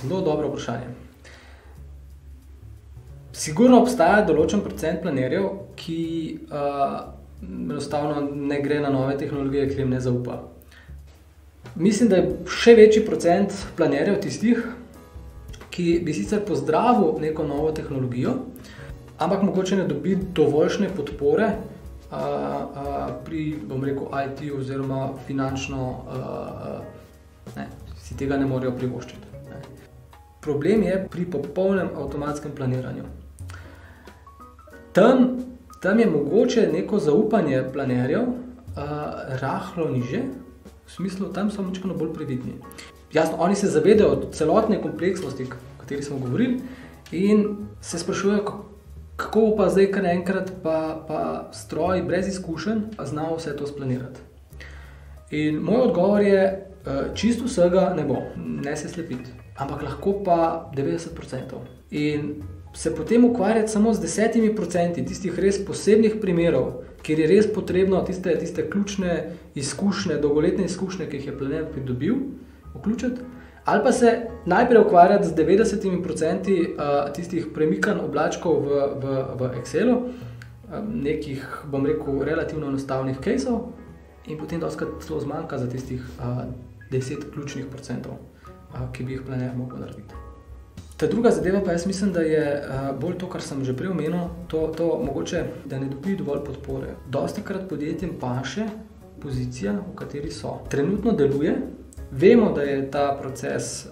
Zelo dobro vprašanje. Sigurno obstaja določen procent planerjev, ki enostavno ne gre na nove tehnologije, ker jim ne zaupa. Mislim, da je še večji procent planerjev tistih, ki bi sicer pozdravil neko novo tehnologijo, ampak mogoče ne dobi dovoljšne podpore pri, bom rekel, IT oziroma finančno si tega ne morejo privoščiti. Problem je pri popolnem avtomatskem planiranju. Tam je mogoče neko zaupanje planerjev rahlo nižje, v smislu, tam so malo bolj previdni. Jasno, oni se zavedajo celotne kompleksnosti, o kateri smo govorili, in se sprašujejo, kako bo pa zdaj kar naenkrat pa stroj brez izkušenj znal vse to splanirati. In moj odgovor je, čisto vsega ne bo, ne se slepiti, ampak lahko pa 90%. In se potem ukvarjati samo z 10% tistih res posebnih primerov, kjer je res potrebno tiste ključne izkušnje, dolgoletne izkušnje, ki jih je planer pridobil, vključiti, ali pa se najprej ukvarjati z 90% tistih premikanj oblačkov v Excelu, nekih, bom rekel, relativno enostavnih caseov, in potem dostikrat celo zmanjka za tistih 10 ključnih procentov, ki bi jih planer mogel narediti. Ta druga zadeva pa jaz mislim, da je bolj to, kar sem že prej omenil, to mogoče, da ne dobi dovolj podpore. Dostikrat podjetjem paše pozicija, v kateri so. Trenutno deluje, vemo, da je ta proces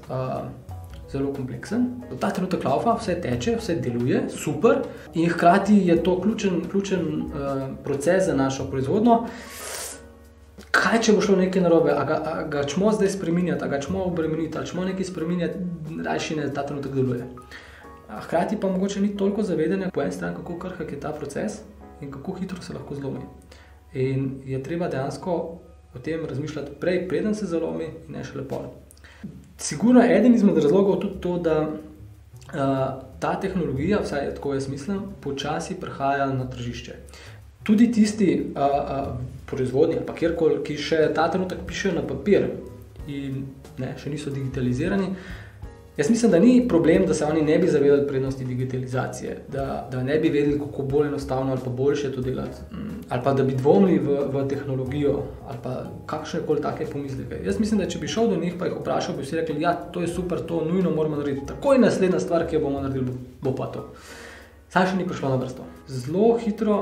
zelo kompleksen. Ta trenutek laufa, vse teče, vse deluje, super, in hkrati je to ključen proces za našo proizvodnjo. Kaj, če bo šlo nekaj narobe, a ga čmo zdaj spreminjati, a ga čmo obremeniti, ali čmo nekaj spreminjati, rajši ne, ta trenutek deluje. Hkrati pa mogoče ni toliko zavedanja po eni strani, kako krhek je ta proces in kako hitro se lahko zlomi. In je treba dejansko o tem razmišljati prej, preden se zalomi, in ne šele pol. Sigurno je eden izmed razlogov tudi to, da ta tehnologija, vsaj tako jaz mislim, počasi prihaja na tržišče. Tudi tisti proizvodnji ali pa kjerkoli, ki še ta trenutek pišejo na papir in še niso digitalizirani, jaz mislim, da ni problem, da se oni ne bi zavedali prednosti digitalizacije, da ne bi vedeli, kako bolj enostavno ali pa boljše to delati, ali pa da bi dvomili v tehnologijo ali pa kakšnekoli take pomisleke. Jaz mislim, da če bi šel do njih pa jih vprašal, bi vsi rekli, ja, to je super, to nujno moramo narediti. Takoj naslednja stvar, ki jo bomo naredili, bo pa to. Saj še ni prišlo na vrsto. Zelo hitro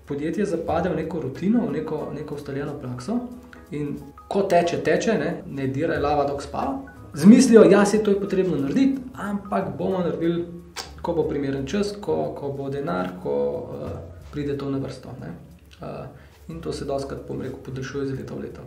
podjetje zapade v neko rutino, v neko ustaljeno prakso, in ko teče, ne diraj lava dok spava, zmislijo, ja, se to je potrebno narediti, ampak bomo naredili, ko bo primeren čas, ko bo denar, ko pride to na vrsto. In to se dostikrat, bom rekel, podaljšuje iz leta v leto.